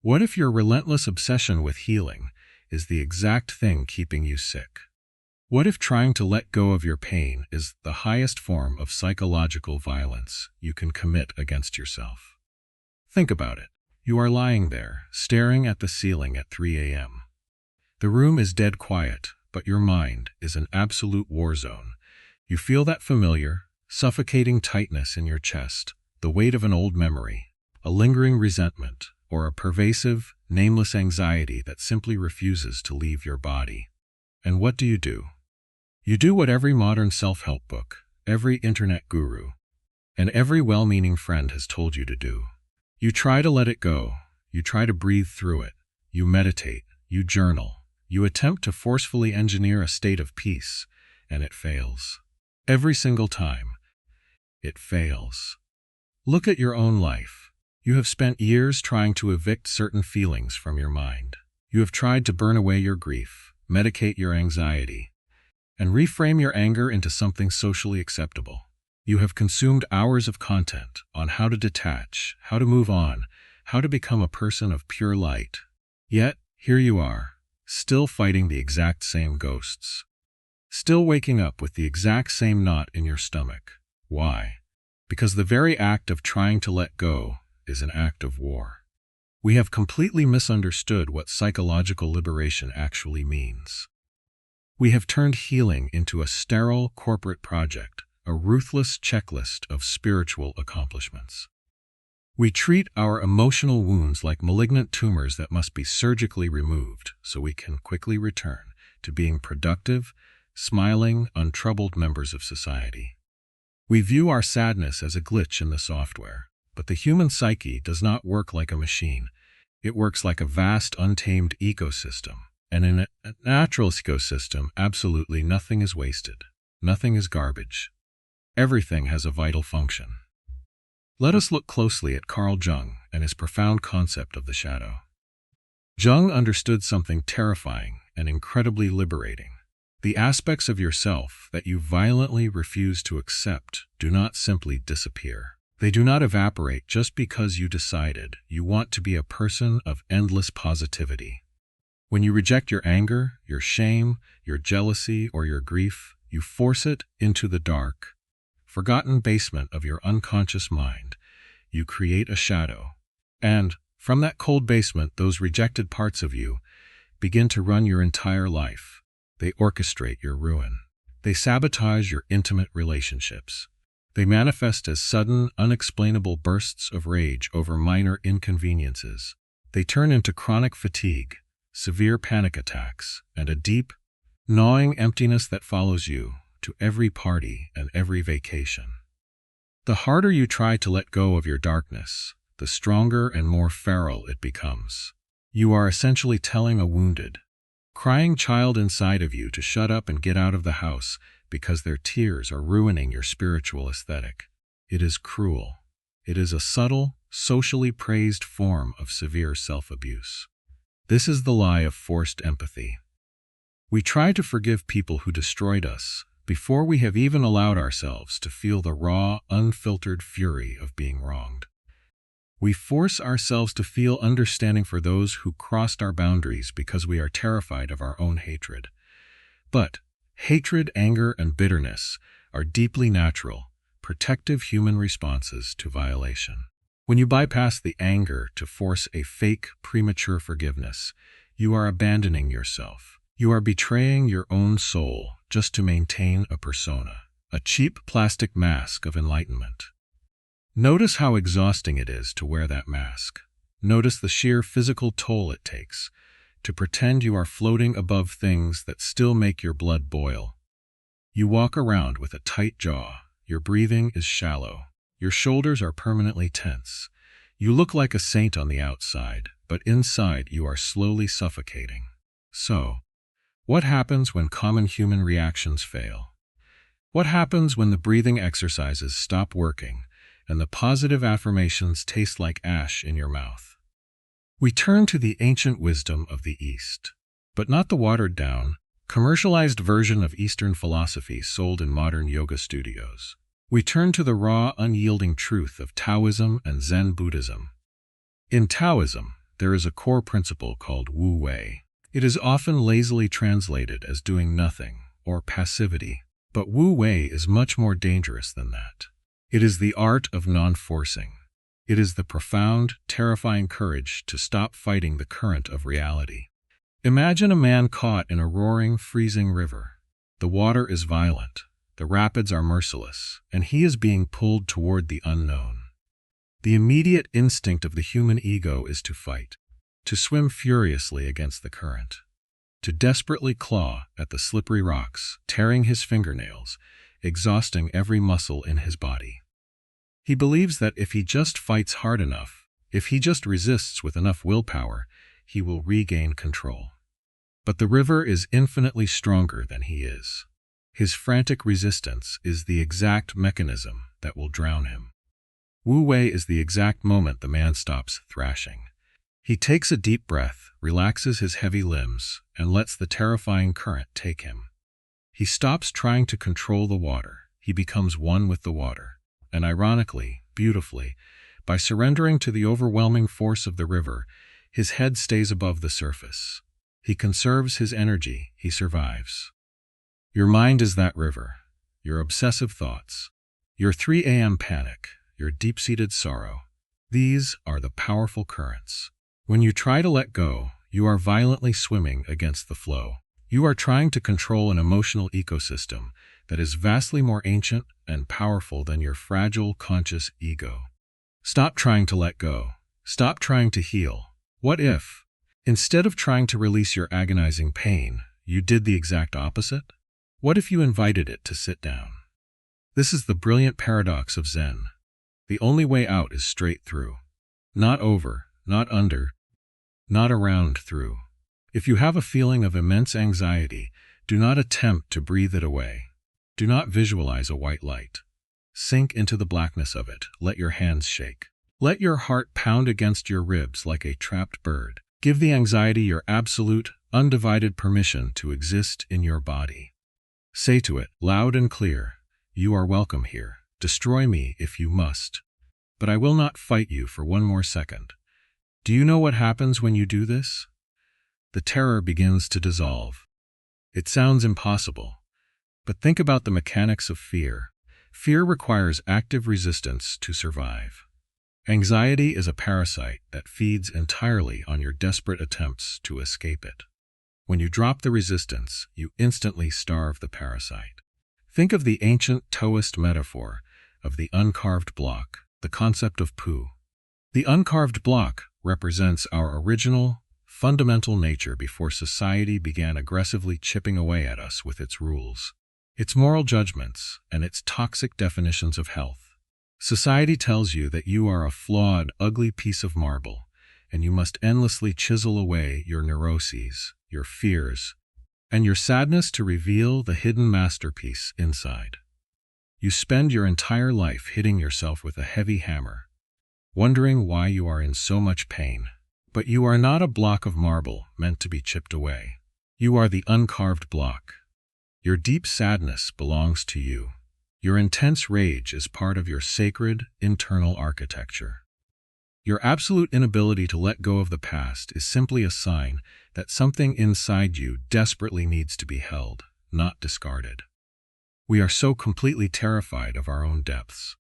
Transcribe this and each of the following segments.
What if your relentless obsession with healing is the exact thing keeping you sick? What if trying to let go of your pain is the highest form of psychological violence you can commit against yourself? Think about it. You are lying there, staring at the ceiling at 3 a.m. The room is dead quiet, but your mind is an absolute war zone. You feel that familiar, suffocating tightness in your chest, the weight of an old memory, a lingering resentment, or a pervasive, nameless anxiety that simply refuses to leave your body. And what do? You do what every modern self-help book, every internet guru, and every well-meaning friend has told you to do. You try to let it go. You try to breathe through it. You meditate. You journal. You attempt to forcefully engineer a state of peace, and it fails. Every single time, it fails. Look at your own life. You have spent years trying to evict certain feelings from your mind. You have tried to burn away your grief, medicate your anxiety, and reframe your anger into something socially acceptable. You have consumed hours of content on how to detach, how to move on, how to become a person of pure light. Yet, here you are, still fighting the exact same ghosts. Still waking up with the exact same knot in your stomach. Why? Because the very act of trying to let go is an act of war. We have completely misunderstood what psychological liberation actually means. We have turned healing into a sterile corporate project, a ruthless checklist of spiritual accomplishments. We treat our emotional wounds like malignant tumors that must be surgically removed so we can quickly return to being productive, smiling, untroubled members of society. We view our sadness as a glitch in the software, but the human psyche does not work like a machine. It works like a vast, untamed ecosystem. And in a natural ecosystem, absolutely nothing is wasted. Nothing is garbage. Everything has a vital function. Let us look closely at Carl Jung and his profound concept of the shadow. Jung understood something terrifying and incredibly liberating. The aspects of yourself that you violently refuse to accept do not simply disappear. They do not evaporate just because you decided you want to be a person of endless positivity. When you reject your anger, your shame, your jealousy, or your grief, you force it into the dark, forgotten basement of your unconscious mind. You create a shadow. And from that cold basement, those rejected parts of you begin to run your entire life. They orchestrate your ruin. They sabotage your intimate relationships. They manifest as sudden, unexplainable bursts of rage over minor inconveniences. They turn into chronic fatigue, severe panic attacks, and a deep, gnawing emptiness that follows you to every party and every vacation. The harder you try to let go of your darkness, the stronger and more feral it becomes. You are essentially telling a wounded, crying child inside of you to shut up and get out of the house because their tears are ruining your spiritual aesthetic. It is cruel. It is a subtle, socially praised form of severe self-abuse. This is the lie of forced empathy. We try to forgive people who destroyed us before we have even allowed ourselves to feel the raw, unfiltered fury of being wronged. We force ourselves to feel understanding for those who crossed our boundaries because we are terrified of our own hatred. But hatred, anger, and bitterness are deeply natural, protective human responses to violation. When you bypass the anger to force a fake, premature forgiveness, you are abandoning yourself. You are betraying your own soul just to maintain a persona, a cheap plastic mask of enlightenment. Notice how exhausting it is to wear that mask. Notice the sheer physical toll it takes to pretend you are floating above things that still make your blood boil. You walk around with a tight jaw. Your breathing is shallow. Your shoulders are permanently tense. You look like a saint on the outside, but inside you are slowly suffocating. So, what happens when common human reactions fail? What happens when the breathing exercises stop working and the positive affirmations taste like ash in your mouth? We turn to the ancient wisdom of the East, but not the watered-down, commercialized version of Eastern philosophy sold in modern yoga studios. We turn to the raw, unyielding truth of Taoism and Zen Buddhism. In Taoism, there is a core principle called Wu Wei. It is often lazily translated as doing nothing or passivity, but Wu Wei is much more dangerous than that. It is the art of non-forcing. It is the profound, terrifying courage to stop fighting the current of reality. Imagine a man caught in a roaring, freezing river. The water is violent, the rapids are merciless, and he is being pulled toward the unknown. The immediate instinct of the human ego is to fight, to swim furiously against the current, to desperately claw at the slippery rocks, tearing his fingernails, exhausting every muscle in his body. He believes that if he just fights hard enough, if he just resists with enough willpower, he will regain control. But the river is infinitely stronger than he is. His frantic resistance is the exact mechanism that will drown him. Wu Wei is the exact moment the man stops thrashing. He takes a deep breath, relaxes his heavy limbs, and lets the terrifying current take him. He stops trying to control the water. He becomes one with the water. And ironically, beautifully, by surrendering to the overwhelming force of the river, his head stays above the surface. He conserves his energy, he survives. Your mind is that river, your obsessive thoughts, your 3 a.m. panic, your deep-seated sorrow. These are the powerful currents. When you try to let go, you are violently swimming against the flow. You are trying to control an emotional ecosystem that is vastly more ancient and powerful than your fragile, conscious ego. Stop trying to let go. Stop trying to heal. What if, instead of trying to release your agonizing pain, you did the exact opposite? What if you invited it to sit down? This is the brilliant paradox of Zen. The only way out is straight through. Not over, not under, not around through. If you have a feeling of immense anxiety, do not attempt to breathe it away. Do not visualize a white light. Sink into the blackness of it. Let your hands shake. Let your heart pound against your ribs like a trapped bird. Give the anxiety your absolute, undivided permission to exist in your body. Say to it, loud and clear, "You are welcome here. Destroy me if you must. But I will not fight you for one more second." Do you know what happens when you do this? The terror begins to dissolve. It sounds impossible. But think about the mechanics of fear. Fear requires active resistance to survive. Anxiety is a parasite that feeds entirely on your desperate attempts to escape it. When you drop the resistance, you instantly starve the parasite. Think of the ancient Taoist metaphor of the uncarved block, the concept of pu. The uncarved block represents our original, fundamental nature before society began aggressively chipping away at us with its rules, its moral judgments, and its toxic definitions of health. Society tells you that you are a flawed, ugly piece of marble, and you must endlessly chisel away your neuroses, your fears, and your sadness to reveal the hidden masterpiece inside. You spend your entire life hitting yourself with a heavy hammer, wondering why you are in so much pain. But you are not a block of marble meant to be chipped away. You are the uncarved block. Your deep sadness belongs to you. Your intense rage is part of your sacred, internal architecture. Your absolute inability to let go of the past is simply a sign that something inside you desperately needs to be held, not discarded. We are so completely terrified of our own depths.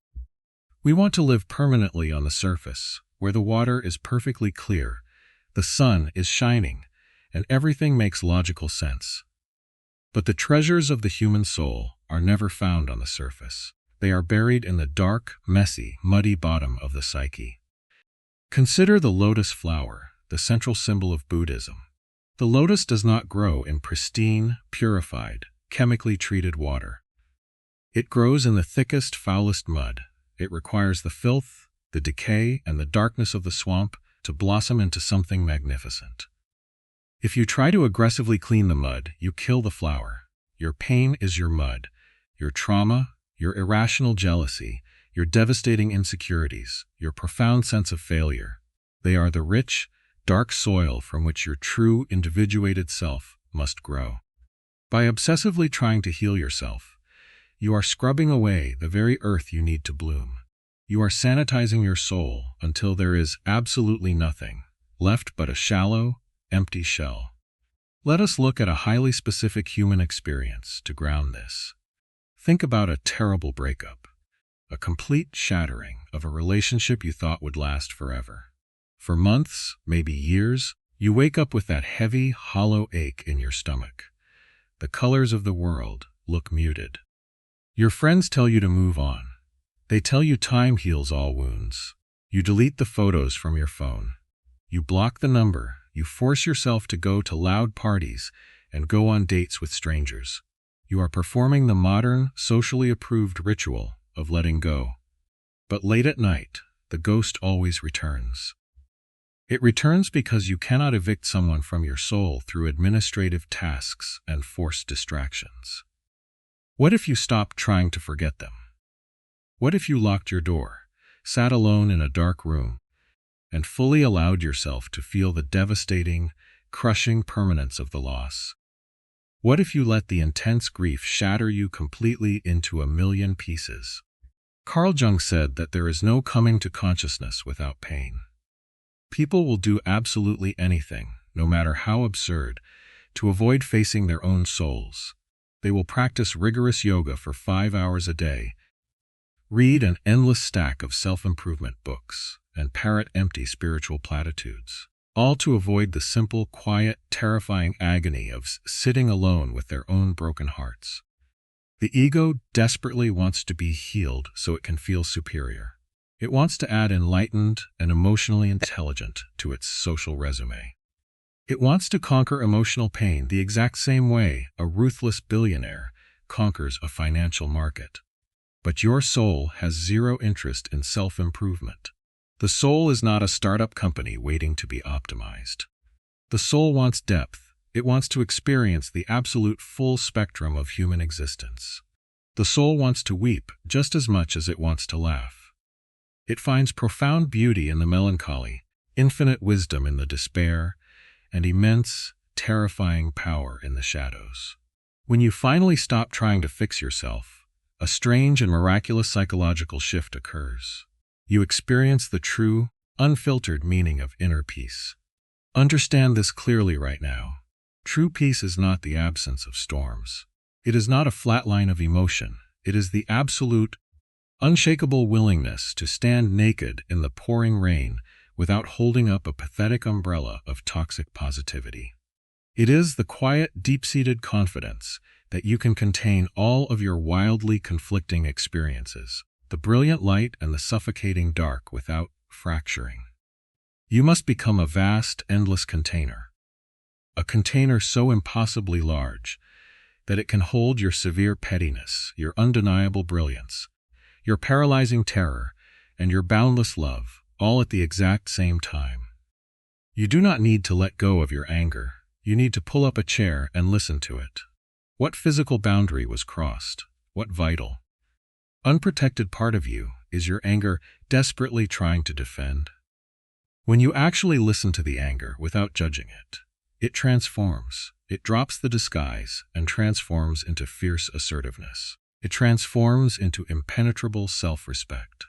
We want to live permanently on the surface, where the water is perfectly clear, the sun is shining, and everything makes logical sense. But the treasures of the human soul are never found on the surface. They are buried in the dark, messy, muddy bottom of the psyche. Consider the lotus flower, the central symbol of Buddhism. The lotus does not grow in pristine, purified, chemically treated water. It grows in the thickest, foulest mud. It requires the filth, the decay, and the darkness of the swamp to blossom into something magnificent. If you try to aggressively clean the mud, you kill the flower. Your pain is your mud. Your trauma, your irrational jealousy, your devastating insecurities, your profound sense of failure. They are the rich, dark soil from which your true, individuated self must grow. By obsessively trying to heal yourself, you are scrubbing away the very earth you need to bloom. You are sanitizing your soul until there is absolutely nothing, left but a shallow, empty shell. Let us look at a highly specific human experience to ground this. Think about a terrible breakup, a complete shattering of a relationship you thought would last forever. For months, maybe years, you wake up with that heavy, hollow ache in your stomach. The colors of the world look muted. Your friends tell you to move on. They tell you time heals all wounds. You delete the photos from your phone. You block the number. You force yourself to go to loud parties and go on dates with strangers. You are performing the modern, socially approved ritual of letting go. But late at night, the ghost always returns. It returns because you cannot evict someone from your soul through administrative tasks and forced distractions. What if you stopped trying to forget them? What if you locked your door, sat alone in a dark room, and fully allowed yourself to feel the devastating, crushing permanence of the loss? What if you let the intense grief shatter you completely into a million pieces? Carl Jung said that there is no coming to consciousness without pain. People will do absolutely anything, no matter how absurd, to avoid facing their own souls. They will practice rigorous yoga for 5 hours a day, read an endless stack of self-improvement books, and parrot empty spiritual platitudes, all to avoid the simple, quiet, terrifying agony of sitting alone with their own broken hearts. The ego desperately wants to be healed so it can feel superior. It wants to add enlightened and emotionally intelligent to its social resume. It wants to conquer emotional pain the exact same way a ruthless billionaire conquers a financial market. But your soul has zero interest in self-improvement. The soul is not a startup company waiting to be optimized. The soul wants depth. It wants to experience the absolute full spectrum of human existence. The soul wants to weep just as much as it wants to laugh. It finds profound beauty in the melancholy, infinite wisdom in the despair, and immense, terrifying power in the shadows. When you finally stop trying to fix yourself, a strange and miraculous psychological shift occurs. You experience the true, unfiltered meaning of inner peace. Understand this clearly right now. True peace is not the absence of storms. It is not a flat line of emotion. It is the absolute, unshakable willingness to stand naked in the pouring rain without holding up a pathetic umbrella of toxic positivity. It is the quiet, deep-seated confidence that you can contain all of your wildly conflicting experiences, the brilliant light and the suffocating dark, without fracturing. You must become a vast, endless container. A container so impossibly large that it can hold your severe pettiness, your undeniable brilliance, your paralyzing terror, and your boundless love, all at the exact same time. You do not need to let go of your anger. You need to pull up a chair and listen to it. What physical boundary was crossed? What vital, unprotected part of you is your anger desperately trying to defend? When you actually listen to the anger without judging it, it transforms. It drops the disguise and transforms into fierce assertiveness. It transforms into impenetrable self-respect.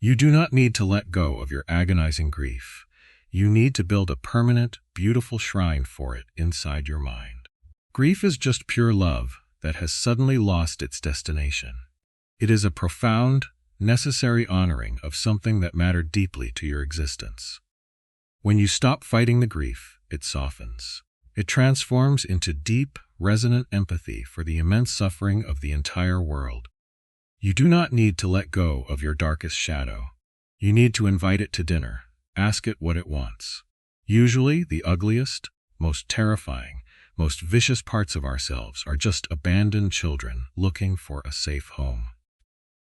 You do not need to let go of your agonizing grief. You need to build a permanent, beautiful shrine for it inside your mind. Grief is just pure love that has suddenly lost its destination. It is a profound, necessary honoring of something that mattered deeply to your existence. When you stop fighting the grief, it softens. It transforms into deep, resonant empathy for the immense suffering of the entire world. You do not need to let go of your darkest shadow. You need to invite it to dinner. Ask it what it wants. Usually, the ugliest, most terrifying, most vicious parts of ourselves are just abandoned children looking for a safe home.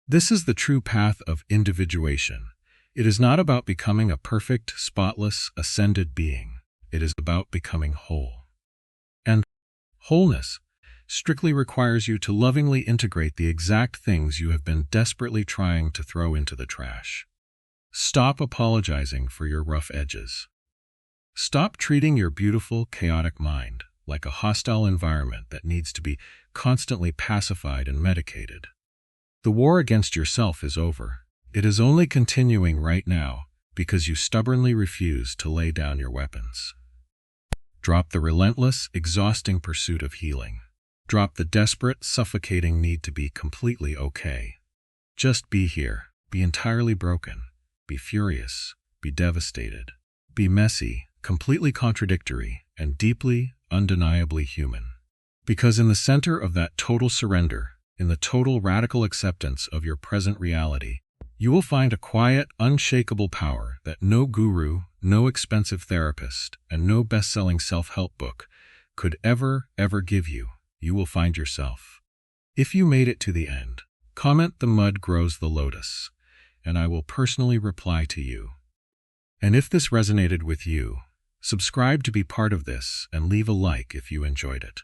This is the true path of individuation. It is not about becoming a perfect, spotless, ascended being. It is about becoming whole. And wholeness strictly requires you to lovingly integrate the exact things you have been desperately trying to throw into the trash. Stop apologizing for your rough edges. Stop treating your beautiful, chaotic mind like a hostile environment that needs to be constantly pacified and medicated. The war against yourself is over. It is only continuing right now, because you stubbornly refuse to lay down your weapons. Drop the relentless, exhausting pursuit of healing. Drop the desperate, suffocating need to be completely okay. Just be here. Be entirely broken. Be furious. Be devastated. Be messy, completely contradictory, and deeply, undeniably human. Because in the center of that total surrender, in the total radical acceptance of your present reality, you will find a quiet, unshakable power that no guru, no expensive therapist, and no best-selling self-help book could ever give you. You will find yourself. If you made it to the end, comment "The mud grows the lotus," and I will personally reply to you. And if this resonated with you, subscribe to be part of this and leave a like if you enjoyed it.